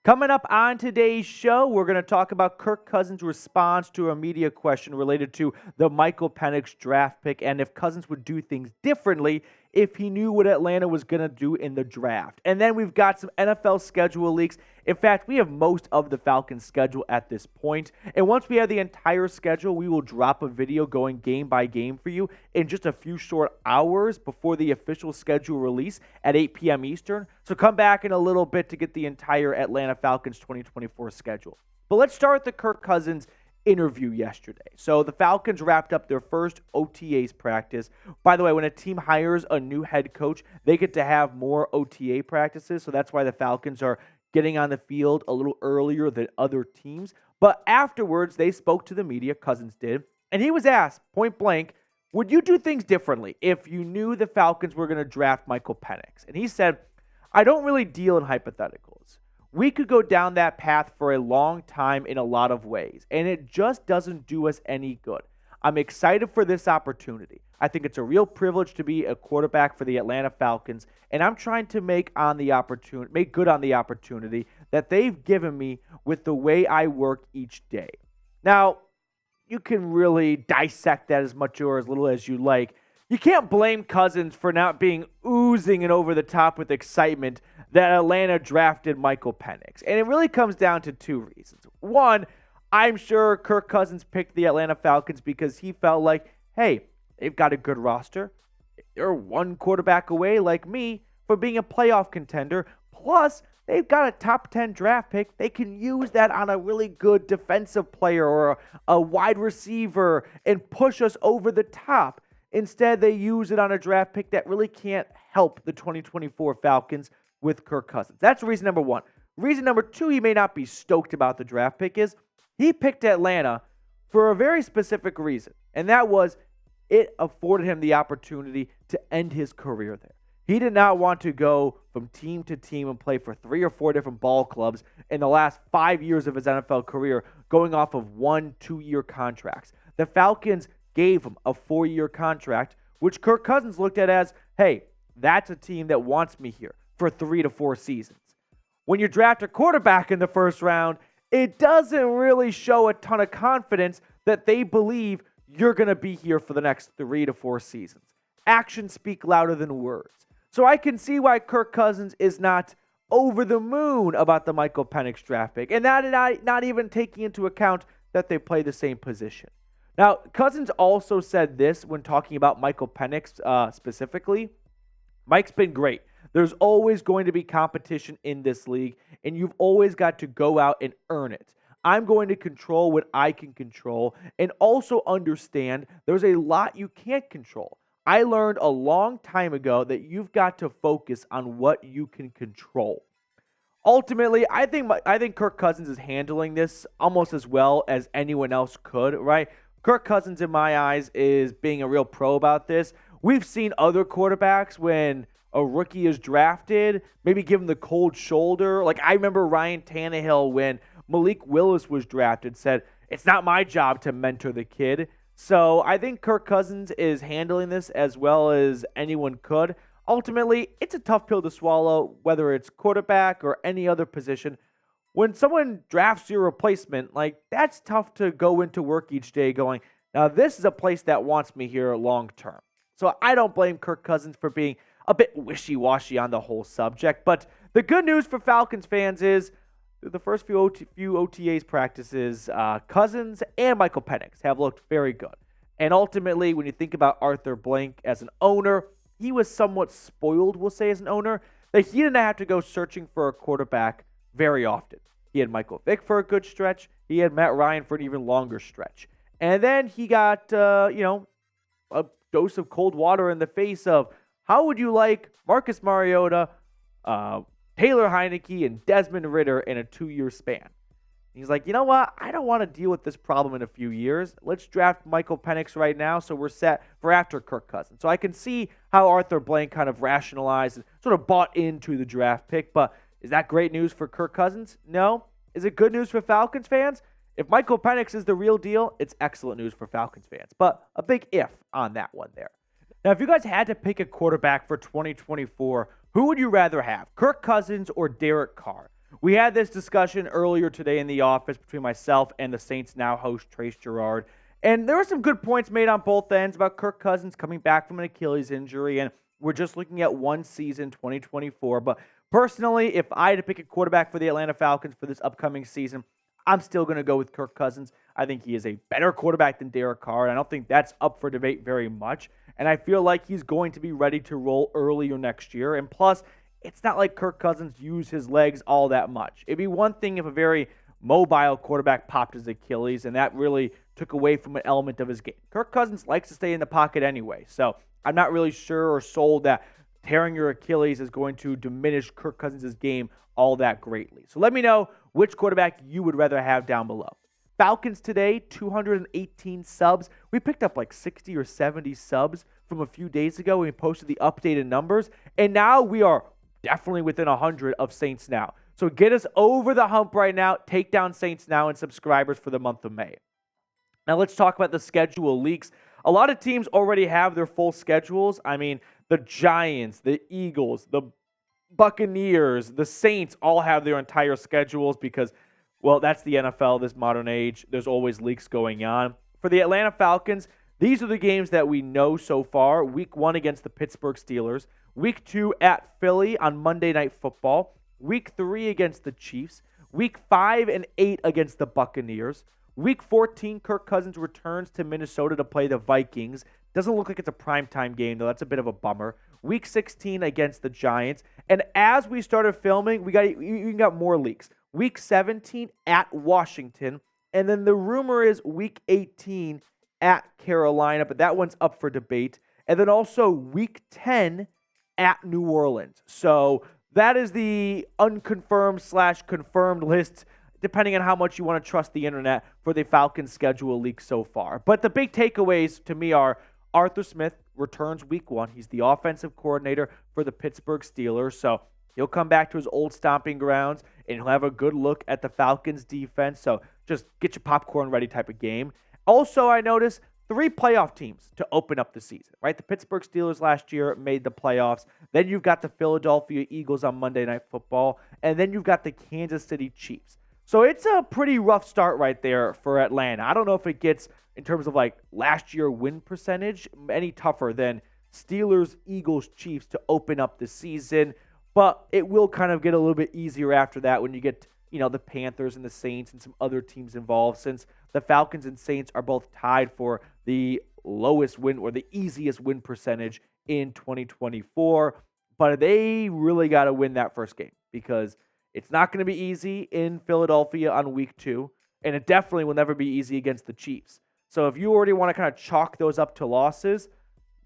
Coming up on today's show, we're going to talk about Kirk Cousins' response to a media question related to the Michael Penix draft pick and if Cousins would do things differently if he knew what Atlanta was going to do in the draft. And then we've got some NFL schedule leaks. In fact, we have most of the Falcons' schedule at this point. And once we have the entire schedule, we will drop a video going game by game for you in just a few short hours before the official schedule release at 8 p.m. Eastern. So come back in a little bit to get the entire Atlanta Falcons 2024 schedule. But let's start with the Kirk Cousins interview yesterday. So the Falcons wrapped up their first OTAs practice. By the way, when a team hires a new head coach, they get to have more OTA practices. So that's why the Falcons are getting on the field a little earlier than other teams. But afterwards, they spoke to the media, Cousins did, and he was asked point blank, would you do things differently if you knew the Falcons were going to draft Michael Penix? And he said, I don't really deal in hypotheticals. We could go down that path for a long time in a lot of ways, and it just doesn't do us any good. I'm excited for this opportunity. I think it's a real privilege to be a quarterback for the Atlanta Falcons, and I'm trying to make good on the opportunity that they've given me with the way I work each day. Now, you can really dissect that as much or as little as you like. You can't blame Cousins for not being oozing and over the top with excitement that Atlanta drafted Michael Penix. And it really comes down to two reasons. One, I'm sure Kirk Cousins picked the Atlanta Falcons because he felt like, hey, they've got a good roster. They're one quarterback away, like me, from being a playoff contender. Plus, they've got a top 10 draft pick. They can use that on a really good defensive player or a wide receiver and push us over the top. Instead, they use it on a draft pick that really can't help the 2024 Falcons with Kirk Cousins. That's reason number one. Reason number two, he may not be stoked about the draft pick is he picked Atlanta for a very specific reason, and that was it afforded him the opportunity to end his career there. He did not want to go from team to team and play for 3 or 4 different ball clubs in the last 5 years of his NFL career, going off of 1-2-year contracts. The Falcons gave him a 4-year contract, which Kirk Cousins looked at as, hey, that's a team that wants me here for 3 to 4 seasons. When you draft a quarterback in the first round, it doesn't really show a ton of confidence that they believe you're going to be here for the next 3 to 4 seasons. Actions speak louder than words. So I can see why Kirk Cousins is not over the moon about the Michael Penix draft pick, and not even taking into account that they play the same position. Now, Cousins also said this when talking about Michael Penix specifically. Mike's been great. There's always going to be competition in this league, and you've always got to go out and earn it. I'm going to control what I can control and also understand there's a lot you can't control. I learned a long time ago that you've got to focus on what you can control. Ultimately, I think Kirk Cousins is handling this almost as well as anyone else could, right? Kirk Cousins, in my eyes, is being a real pro about this. We've seen other quarterbacks when a rookie is drafted, maybe give him the cold shoulder. Like I remember Ryan Tannehill when Malik Willis was drafted said, it's not my job to mentor the kid. So I think Kirk Cousins is handling this as well as anyone could. Ultimately, it's a tough pill to swallow, whether it's quarterback or any other position. When someone drafts your replacement, like that's tough to go into work each day going, now this is a place that wants me here long term. So I don't blame Kirk Cousins for being a bit wishy-washy on the whole subject. But the good news for Falcons fans is the first few OTAs practices, Cousins and Michael Penix have looked very good. And ultimately, when you think about Arthur Blank as an owner, he was somewhat spoiled, we'll say, as an owner, that he didn't have to go searching for a quarterback very often. He had Michael Vick for a good stretch. He had Matt Ryan for an even longer stretch. And then he got, a dose of cold water in the face of, how would you like Marcus Mariota, Taylor Heineke, and Desmond Ridder in a 2-year span? He's like, you know what? I don't want to deal with this problem in a few years. Let's draft Michael Penix right now so we're set for after Kirk Cousins. So I can see how Arthur Blank kind of rationalized and sort of bought into the draft pick. But is that great news for Kirk Cousins? No. Is it good news for Falcons fans? If Michael Penix is the real deal, it's excellent news for Falcons fans. But a big if on that one there. Now, if you guys had to pick a quarterback for 2024, who would you rather have, Kirk Cousins or Derek Carr? We had this discussion earlier today in the office between myself and the Saints now host Trace Gerard. And there were some good points made on both ends about Kirk Cousins coming back from an Achilles injury. And we're just looking at one season, 2024. But personally, if I had to pick a quarterback for the Atlanta Falcons for this upcoming season, I'm still going to go with Kirk Cousins. I think he is a better quarterback than Derek Carr, and I don't think that's up for debate very much. And I feel like he's going to be ready to roll earlier next year. And plus, it's not like Kirk Cousins used his legs all that much. It'd be one thing if a very mobile quarterback popped his Achilles, and that really took away from an element of his game. Kirk Cousins likes to stay in the pocket anyway, so I'm not really sure or sold that tearing your Achilles is going to diminish Kirk Cousins' game all that greatly. So let me know which quarterback you would rather have down below. Falcons Today, 218 subs. We picked up like 60 or 70 subs from a few days ago when we posted the updated numbers, and now we are definitely within 100 of Saints Now. So get us over the hump right now. Take down Saints Now and subscribers for the month of May. Now let's talk about the schedule leaks. A lot of teams already have their full schedules. I mean, the Giants, the Eagles, the Buccaneers, the Saints all have their entire schedules because, well, that's the NFL this modern age. There's always leaks going on. For the Atlanta Falcons, these are the games that we know so far. Week 1 against the Pittsburgh Steelers. Week 2 at Philly on Monday Night Football. Week 3 against the Chiefs. Week 5 and 8 against the Buccaneers. Week 14, Kirk Cousins returns to Minnesota to play the Vikings. Doesn't look like it's a primetime game, though. That's a bit of a bummer. Week 16 against the Giants. And as we started filming, we got more leaks. Week 17 at Washington. And then the rumor is Week 18 at Carolina, but that one's up for debate. And then also Week 10 at New Orleans. So that is the unconfirmed/confirmed list, depending on how much you want to trust the internet, for the Falcons schedule leak so far. But the big takeaways to me are Arthur Smith returns week 1. He's the offensive coordinator for the Pittsburgh Steelers. So he'll come back to his old stomping grounds, and he'll have a good look at the Falcons defense. So just get your popcorn ready type of game. Also, I noticed 3 playoff teams to open up the season, right? The Pittsburgh Steelers last year made the playoffs. Then you've got the Philadelphia Eagles on Monday Night Football. And then you've got the Kansas City Chiefs. So it's a pretty rough start right there for Atlanta. I don't know if it gets, in terms of like last year win percentage, any tougher than Steelers, Eagles, Chiefs to open up the season. But it will kind of get a little bit easier after that when you get, the Panthers and the Saints and some other teams involved, since the Falcons and Saints are both tied for the lowest win or the easiest win percentage in 2024. But they really got to win that first game because it's not going to be easy in Philadelphia on week 2, and it definitely will never be easy against the Chiefs. So if you already want to kind of chalk those up to losses,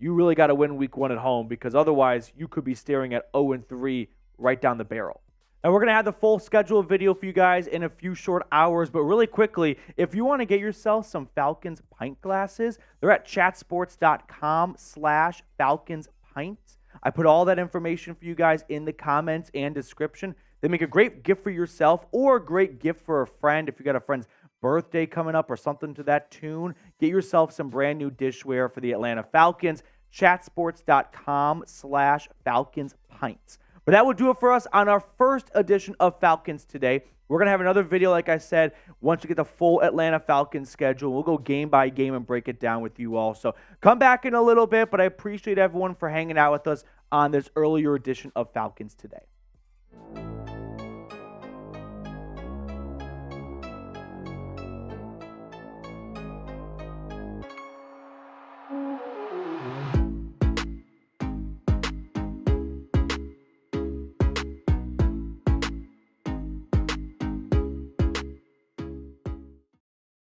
you really got to win week 1 at home, because otherwise you could be staring at 0-3 right down the barrel. Now, we're going to have the full schedule video for you guys in a few short hours, but really quickly, if you want to get yourself some Falcons pint glasses, they're at chatsports.com/Falcons pints. I put all that information for you guys in the comments and description. They make a great gift for yourself or a great gift for a friend. If you got a friend's birthday coming up or something to that tune, get yourself some brand new dishware for the Atlanta Falcons. Chatsports.com/Falcons pints. But that will do it for us on our first edition of Falcons Today. We're going to have another video, like I said, once we get the full Atlanta Falcons schedule. We'll go game by game and break it down with you all. So come back in a little bit, but I appreciate everyone for hanging out with us on this earlier edition of Falcons Today.